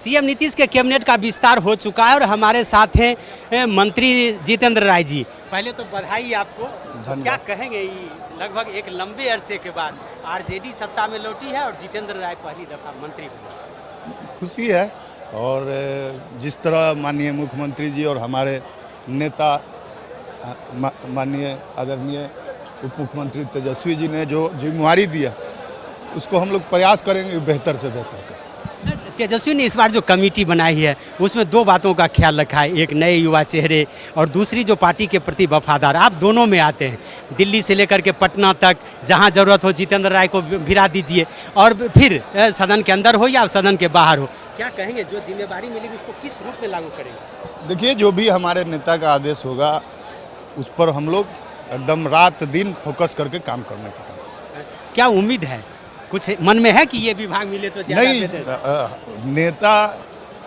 CM Nitish के cabinet का विस्तार हो चुका है और हमारे साथ हैं मंत्री जितेंद्र राय जी। पहले तो बधाई आपको। तो क्या कहेंगे, लगभग एक लंबे अरसे के बाद आरजेडी सत्ता में लौटी है और जितेंद्र राय पहली दफा मंत्री बने। खुशी है। और जिस तरह माननीय मुख्यमंत्री जी और हमारे नेता माननीय आदरणीय उप मुख्यमंत्री तेजस्वी जी ने जो जिम्मेवारी दिया, उसको हम लोग प्रयास करेंगे बेहतर से बेहतर करें। तेजस्वी ने इस बार जो कमेटी बनाई है उसमें दो बातों का ख्याल रखा है, एक नए युवा चेहरे और दूसरी जो पार्टी के प्रति वफादार। आप दोनों में आते हैं, दिल्ली से लेकर के पटना तक जहां ज़रूरत हो जितेंद्र राय को भिड़ा दीजिए और फिर सदन के अंदर हो या सदन के बाहर हो। क्या कहेंगे, जो जिम्मेवारी मिलेगी उसको किस रूप में लागू करेंगे? देखिए, जो भी हमारे नेता का आदेश होगा उस पर हम लोग एकदम रात दिन फोकस करके काम करने का काम। क्या उम्मीद है, कुछ मन में है कि ये विभाग मिले तो ज्यादा नहीं, नेता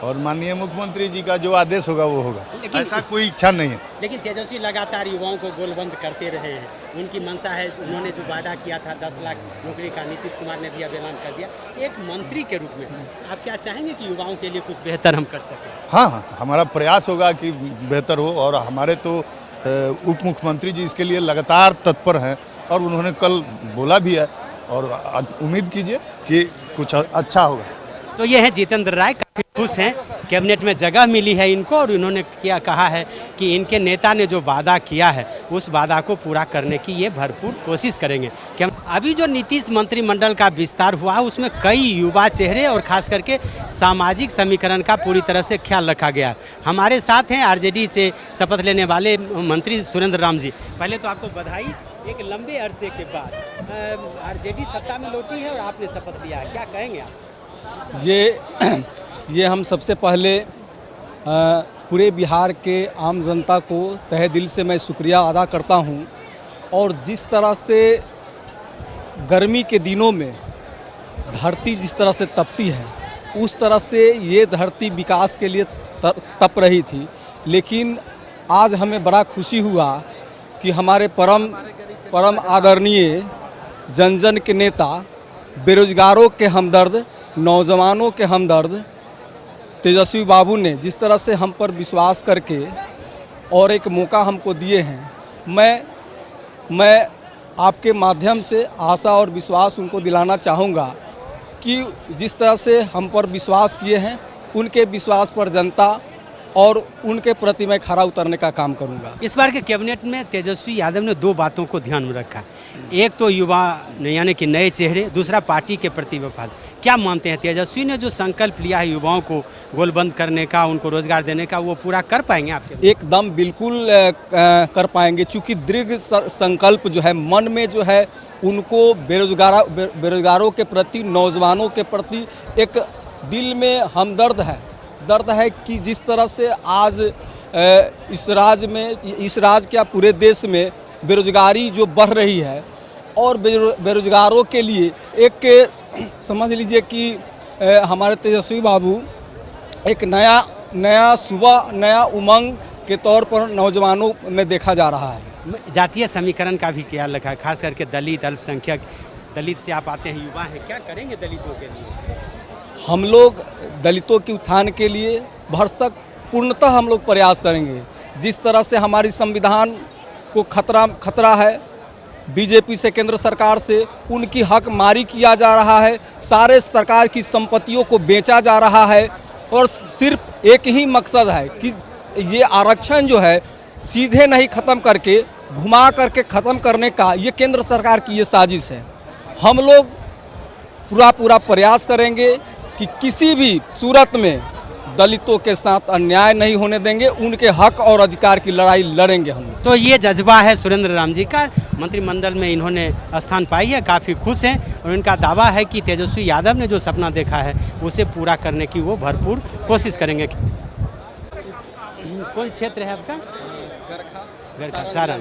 और माननीय मुख्यमंत्री जी का जो आदेश होगा वो होगा, लेकिन ऐसा कोई इच्छा नहीं है। लेकिन तेजस्वी लगातार युवाओं को गोलबंद करते रहे हैं, उनकी मंशा है। उन्होंने जो वादा किया था 10 लाख नौकरी का, नीतीश कुमार ने भी अब ऐलान कर दिया। एक मंत्री के रूप में आप क्या चाहेंगे कि युवाओं के लिए कुछ बेहतर हम कर सकें? हाँ, हमारा प्रयास होगा कि बेहतर हो और हमारे तो उप मुख्यमंत्री जी इसके लिए लगातार तत्पर हैं और उन्होंने कल बोला भी है और उम्मीद कीजिए कि कुछ अच्छा होगा। तो ये है जितेंद्र राय, काफ़ी खुश हैं, कैबिनेट में जगह मिली है इनको और इन्होंने क्या कहा है कि इनके नेता ने जो वादा किया है उस वादा को पूरा करने की ये भरपूर कोशिश करेंगे। क्या अभी जो नीतीश मंत्रिमंडल का विस्तार हुआ उसमें कई युवा चेहरे और खास करके सामाजिक समीकरण का पूरी तरह से ख्याल रखा गया। हमारे साथ हैं आरजेडी से शपथ लेने वाले मंत्री सुरेंद्र राम जी। पहले तो आपको बधाई, एक लंबे अरसे के बाद आरजेडी सत्ता में लौटी है और आपने शपथ लिया है, क्या कहेंगे आप? ये हम सबसे पहले पूरे बिहार के आम जनता को तहे दिल से मैं शुक्रिया अदा करता हूं। और जिस तरह से गर्मी के दिनों में धरती जिस तरह से तपती है, उस तरह से ये धरती विकास के लिए तप रही थी। लेकिन आज हमें बड़ा खुशी हुआ कि हमारे परम आदरणीय जन जन के नेता, बेरोजगारों के हमदर्द, नौजवानों के हमदर्द तेजस्वी बाबू ने जिस तरह से हम पर विश्वास करके और एक मौका हमको दिए हैं, मैं आपके माध्यम से आशा और विश्वास उनको दिलाना चाहूँगा कि जिस तरह से हम पर विश्वास किए हैं, उनके विश्वास पर जनता और उनके प्रति मैं खरा उतरने का काम करूंगा। इस बार के कैबिनेट में तेजस्वी यादव ने दो बातों को ध्यान में रखा, एक तो युवा यानी कि नए चेहरे, दूसरा पार्टी के प्रति वफादार। क्या मानते हैं, तेजस्वी ने जो संकल्प लिया है युवाओं को गोलबंद करने का, उनको रोजगार देने का, वो पूरा कर पाएंगे आपके? एकदम बिल्कुल कर पाएंगे, चूँकि दीर्घ संकल्प जो है मन में जो है उनको बेरोजगारों के प्रति, नौजवानों के प्रति एक दिल में हमदर्द है कि जिस तरह से आज इस राज्य क्या पूरे देश में बेरोजगारी जो बढ़ रही है और बेरोजगारों के लिए एक समझ लीजिए कि हमारे तेजस्वी बाबू एक नया सुबह, नया उमंग के तौर पर नौजवानों में देखा जा रहा है। जातीय समीकरण का भी ख्याल रखा है, खास करके दलित, अल्पसंख्यक। दलित से आप आते हैं, युवा हैं, क्या करेंगे दलितों के लिए? हम लोग दलितों के उत्थान के लिए भरसक पूर्णतः हम लोग प्रयास करेंगे। जिस तरह से हमारी संविधान को खतरा है, बीजेपी से, केंद्र सरकार से उनकी हक मारी किया जा रहा है, सारे सरकार की संपत्तियों को बेचा जा रहा है और सिर्फ एक ही मकसद है कि ये आरक्षण जो है सीधे नहीं ख़त्म करके घुमा करके ख़त्म करने का ये केंद्र सरकार की ये साजिश है। हम लोग पूरा प्रयास करेंगे कि किसी भी सूरत में दलितों के साथ अन्याय नहीं होने देंगे, उनके हक और अधिकार की लड़ाई लड़ेंगे हम। तो ये जज्बा है सुरेंद्र राम जी का। मंत्रिमंडल में इन्होंने स्थान पाई है, काफ़ी खुश हैं और इनका दावा है कि तेजस्वी यादव ने जो सपना देखा है उसे पूरा करने की वो भरपूर कोशिश करेंगे। कौन क्षेत्र है आपका? गरखा, सारण।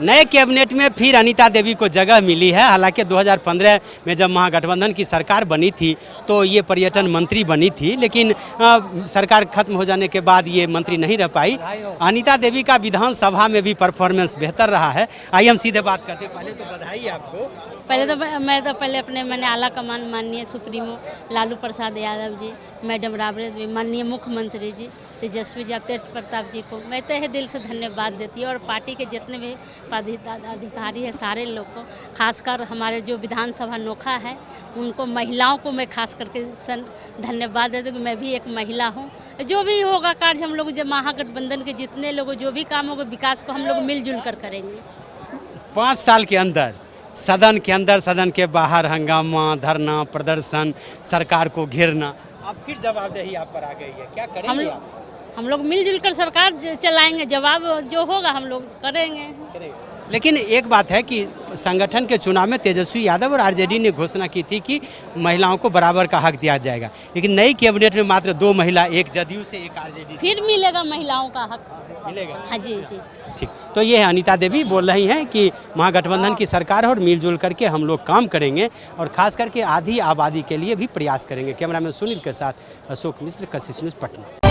नए कैबिनेट में फिर अनीता देवी को जगह मिली है। हालांकि 2015 में जब महागठबंधन की सरकार बनी थी तो ये पर्यटन मंत्री बनी थी, लेकिन सरकार खत्म हो जाने के बाद ये मंत्री नहीं रह पाई। अनीता देवी का विधानसभा में भी परफॉर्मेंस बेहतर रहा है। आइए हम सीधे बात करते हैं। पहले तो बधाई आपको। पहले मैंने आला कमान माननीय सुप्रीमो लालू प्रसाद यादव जी, मैडम राबड़े जी, माननीय मुख्यमंत्री जी तेजस्वी जी, तेज प्रताप जी को मैं तहे दिल से धन्यवाद देती हूँ, और पार्टी के जितने भी पदाधिकारी हैं सारे लोग को, खासकर हमारे जो विधानसभा नोखा है उनको, महिलाओं को मैं खास करके धन्यवाद देती हूँ कि मैं भी एक महिला हूँ। जो भी होगा कार्य हम लोग, जब महागठबंधन के जितने लोग जो भी काम होगा विकास को हम लोग मिलजुल कर करेंगे। 5 साल के अंदर सदन के अंदर, सदन के बाहर हंगामा, धरना, प्रदर्शन, सरकार को घेरना, अब फिर जवाबदेही आप पर आ गई है। क्या करेंगे आप? हम लोग मिलजुल कर सरकार चलाएंगे, जवाब जो होगा हम लोग करेंगे। लेकिन एक बात है कि संगठन के चुनाव में तेजस्वी यादव और आरजेडी ने घोषणा की थी कि महिलाओं को बराबर का हक दिया जाएगा, लेकिन नई कैबिनेट में मात्र 2 महिला, एक जदयू से, एक आरजेडी से। फिर मिलेगा महिलाओं का हक, मिलेगा। हाँ जी जी। ठीक, तो ये है अनीता देवी बोल रही हैं कि महागठबंधन की सरकार है और मिलजुल करके हम लोग काम करेंगे, और खास करके आधी आबादी के लिए भी प्रयास करेंगे। कैमरामैन सुनील के साथ अशोक मिश्र, कशिश न्यूज़, पटना।